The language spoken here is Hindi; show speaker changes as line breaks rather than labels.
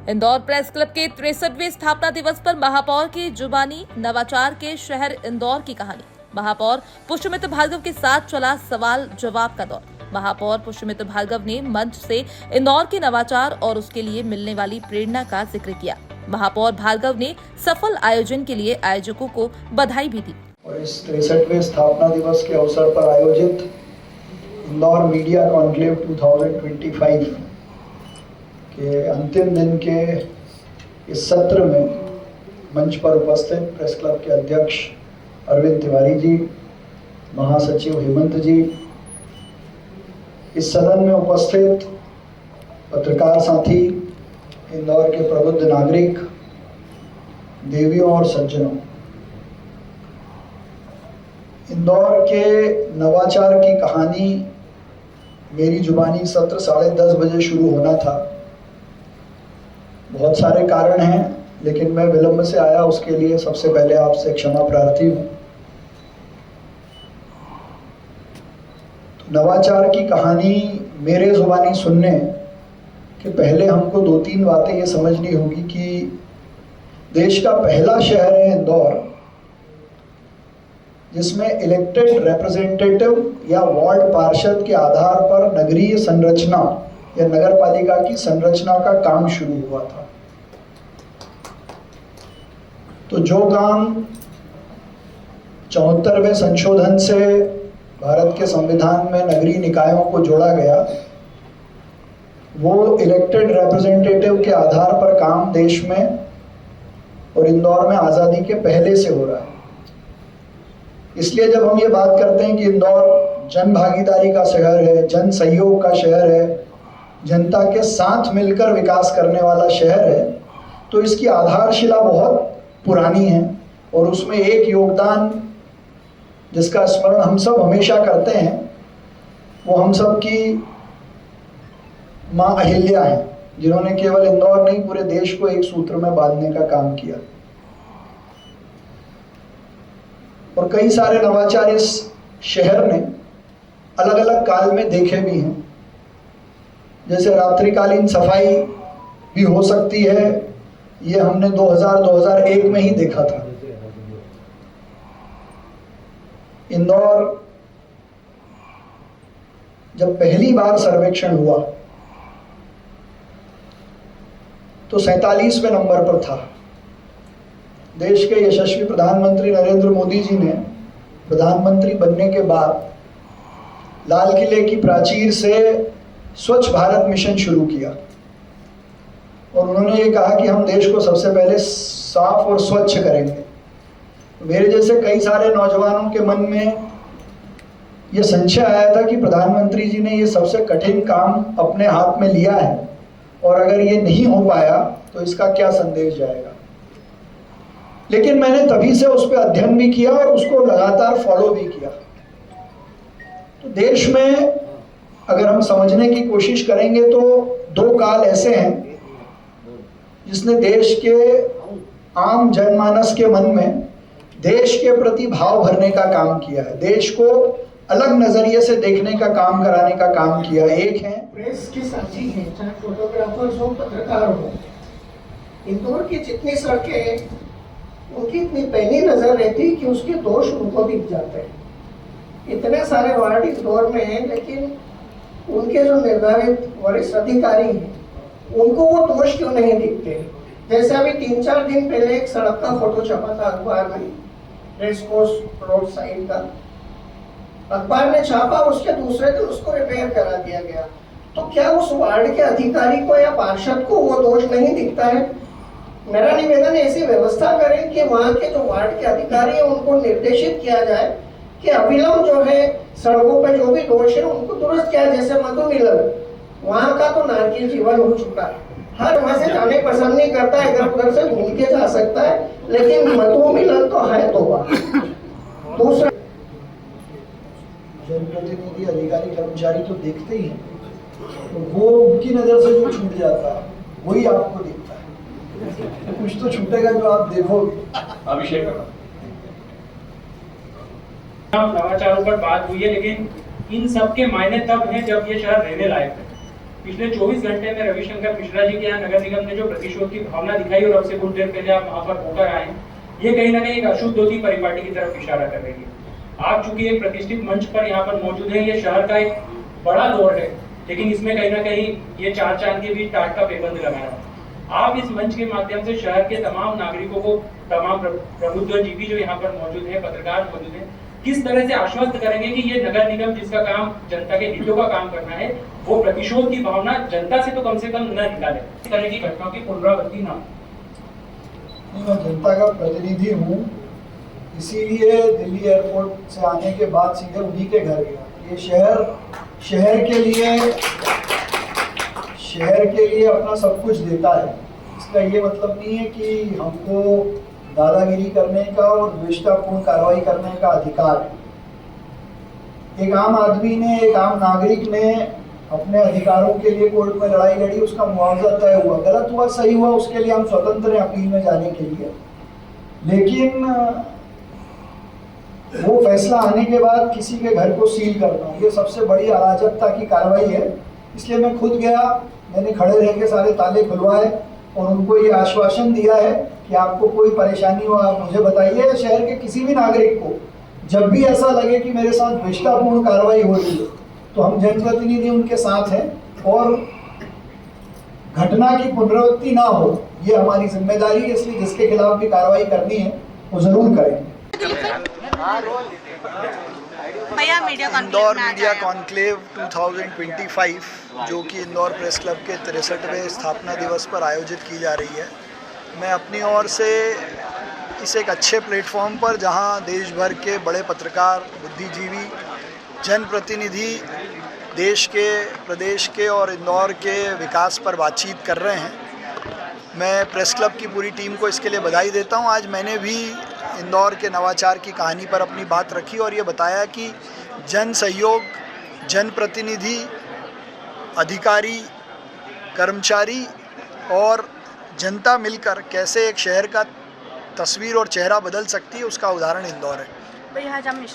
इंदौर प्रेस क्लब के 63वें स्थापना दिवस पर महापौर की जुबानी नवाचार के शहर इंदौर की कहानी। महापौर पुष्यमित्र भार्गव के साथ चला सवाल जवाब का दौर। महापौर पुष्यमित्र भार्गव ने मंच से इंदौर के नवाचार और उसके लिए मिलने वाली प्रेरणा का जिक्र किया। महापौर भार्गव ने सफल आयोजन के लिए आयोजकों को बधाई भी दी।
और इस 63वें स्थापना दिवस के अवसर पर आयोजित इंदौर मीडिया कॉन्क्लेव 2025 के अंतिम दिन के इस सत्र में मंच पर उपस्थित प्रेस क्लब के अध्यक्ष अरविंद तिवारी जी, महासचिव हेमंत जी, इस सदन में उपस्थित पत्रकार साथी, इंदौर के प्रबुद्ध नागरिक, देवियों और सज्जनों, इंदौर के नवाचार की कहानी मेरी जुबानी सत्र 10:30 बजे शुरू होना था। बहुत सारे कारण हैं, लेकिन मैं विलंब से आया, उसके लिए सबसे पहले आपसे क्षमा प्रार्थी हूँ। तो नवाचार की कहानी मेरे जुबानी सुनने के पहले हमको 2-3 बातें ये समझनी होगी कि देश का पहला शहर है इंदौर जिसमें इलेक्टेड रिप्रेजेंटेटिव या वार्ड पार्षद के आधार पर नगरीय संरचना या नगर पालिका की संरचना का काम शुरू हुआ था। तो जो काम 74वें संशोधन से भारत के संविधान में नगरीय निकायों को जोड़ा गया, वो इलेक्टेड रिप्रेजेंटेटिव के आधार पर काम देश में और इंदौर में आज़ादी के पहले से हो रहा है। इसलिए जब हम ये बात करते हैं कि इंदौर जन भागीदारी का शहर है, जन सहयोग का शहर है, जनता के साथ मिलकर विकास करने वाला शहर है, तो इसकी आधारशिला बहुत पुरानी है और उसमें एक योगदान जिसका स्मरण हम सब हमेशा करते हैं, वो हम सब की माँ अहिल्या हैं, जिन्होंने केवल इंदौर नहीं पूरे देश को एक सूत्र में बांधने का काम किया। और कई सारे नवाचार इस शहर ने अलग अलग काल में देखे भी हैं, जैसे रात्रिकालीन सफाई भी हो सकती है, ये हमने 2000-2001 में ही देखा था। इंदौर जब पहली बार सर्वेक्षण हुआ तो 47वें नंबर पर था। देश के यशस्वी प्रधानमंत्री नरेंद्र मोदी जी ने प्रधानमंत्री बनने के बाद लाल किले की प्राचीर से स्वच्छ भारत मिशन शुरू किया और उन्होंने ये कहा कि हम देश को सबसे पहले साफ और स्वच्छ करेंगे। मेरे जैसे कई सारे नौजवानों के मन में ये संशय आया था कि प्रधानमंत्री जी ने ये सबसे कठिन काम अपने हाथ में लिया है और अगर ये नहीं हो पाया तो इसका क्या संदेश जाएगा। लेकिन मैंने तभी से उस पर अध्ययन भी किया और उसको लगातार फॉलो भी किया। तो देश में अगर हम समझने की कोशिश करेंगे तो 2 काल ऐसे हैं जिसने देश के आम जनमानस के मन में देश के प्रति भाव भरने का काम किया है, देश को अलग नजरिए से देखने का काम कराने का काम किया। एक है
प्रेस के साथी हैं, चाहे फोटोग्राफर्स हो, पत्रकार हो, इंदौर की जितनी सड़कें उनकी इतनी पैनी नजर रहती कि उसके दोष उनको दिख जाते हैं। इतने सारे वार्ड इंदौर में हैं, लेकिन उनके जो निर्धारित वरिष्ठ अधिकारी हैं उनको वो दोष क्यों नहीं दिखते। जैसे अभी 3-4 दिन पहले एक सड़क का फोटो छपा था अखबार में, रेस कोर्स रोड साइड का, अखबार ने छापा, उसके दूसरे दिन उसको रिपेयर करा दिया गया। तो क्या उस वार्ड के अधिकारी को या पार्षद को वो दोष नहीं दिखता है? मेरा निवेदन है ऐसी व्यवस्था करें कि वहाँ के जो वार्ड के अधिकारी हैं उनको निर्देशित किया जाए कि अविलंब जो है सड़कों पे जो भी दोष है उनको दुरुस्त किया। जैसे मधु मिलन, वहाँ का तो नारकीय जीवन हो चुका है, हर वहाँ से जाने पसंद नहीं करता है, इधर उधर से घूम के जा सकता है, लेकिन मधु मिलन तो है तोबा। दूसरा,
जनप्रतिनिधि अधिकारी कर्मचारी तो देखते ही हैं, तो वो उनकी नजर से जो छूट जाता है वही आपको दिखता है। तो कुछ तो छूटेगा जो आप देखोगे।
अभिषेक नवाचारों पर बात हुई है, लेकिन इन सब के मायने तब हैं जब ये शहर रहने लायक है। पिछले 24 घंटे में रविशंकर मिश्रा जी के यहाँ नगर निगम ने जो प्रतिशोध की भावना दिखाई और अब से कुछ देर पहले आप वहां पर होकर आए, ये कहीं ना कहीं एक अशुद्धोती परिपाटी की तरफ इशारा कर रही है। आप चूंकि एक प्रतिष्ठित मंच पर यहाँ पर मौजूद हैं, ये शहर का एक बड़ा दौर है, लेकिन इसमें कहीं ना कहीं ये चार चांद के बीच टाट का पैबंद लगाया है। आप इस मंच के माध्यम से शहर के तमाम नागरिकों को, तमाम प्रबुद्धजीवी जो यहाँ पर मौजूद है, पत्रकार मौजूद है, किस तरह से आश्वस्त करेंगे कि ये नगर निगम जिसका काम जनता के हितों का काम करना है, वो प्रतिशोध की भावना जनता से तो कम से कम न निकाले, इस तरह की घटनाओं की पुनरावृत्ति न हो।
मैं जनता का प्रतिनिधि हूँ, इसीलिए दिल्ली एयरपोर्ट से आने के बाद सीधे उन्हीं के घर गया। ये शहर के लिए अपना सब कुछ देता है। इसका ये मतलब नहीं है कि हमको दादागिरी करने का और द्वेषतापूर्ण कार्रवाई करने का अधिकार है। एक आम आदमी ने, एक आम नागरिक ने अपने अधिकारों के लिए कोर्ट में लड़ाई लड़ी, उसका मुआवजा तय हुआ, गलत हुआ सही हुआ उसके लिए हम स्वतंत्र हैं अपील में जाने के लिए। लेकिन वो फैसला आने के बाद किसी के घर को सील करना, ये सबसे बड़ी अराजकता की कार्रवाई है। इसलिए मैं खुद गया, मैंने खड़े रह के सारे ताले खुलवाए और उनको ये आश्वासन दिया है कि आपको कोई परेशानी हो आप मुझे बताइए। शहर के किसी भी नागरिक को जब भी ऐसा लगे कि मेरे साथ द्वेषतापूर्ण कार्रवाई हो रही है, तो हम जनप्रतिनिधि उनके साथ हैं और घटना की पुनरावृत्ति ना हो, ये हमारी जिम्मेदारी है। इसलिए जिसके खिलाफ भी कार्रवाई करनी है वो जरूर करेंगे।
इंदौर मीडिया कॉन्क्लेव 2025 जो कि इंदौर प्रेस क्लब के 63वें स्थापना दिवस पर आयोजित की जा रही है, मैं अपनी ओर से इस एक अच्छे प्लेटफॉर्म पर, जहां देश भर के बड़े पत्रकार, बुद्धिजीवी, जनप्रतिनिधि देश के, प्रदेश के और इंदौर के विकास पर बातचीत कर रहे हैं, मैं प्रेस क्लब की पूरी टीम को इसके लिए बधाई देता हूं। आज मैंने भी इंदौर के नवाचार की कहानी पर अपनी बात रखी और ये बताया कि जन सहयोग, जनप्रतिनिधि, अधिकारी, कर्मचारी और जनता मिलकर कैसे एक शहर का तस्वीर और चेहरा बदल सकती है, उसका उदाहरण इंदौर है।
भाई आज हम मिश्रा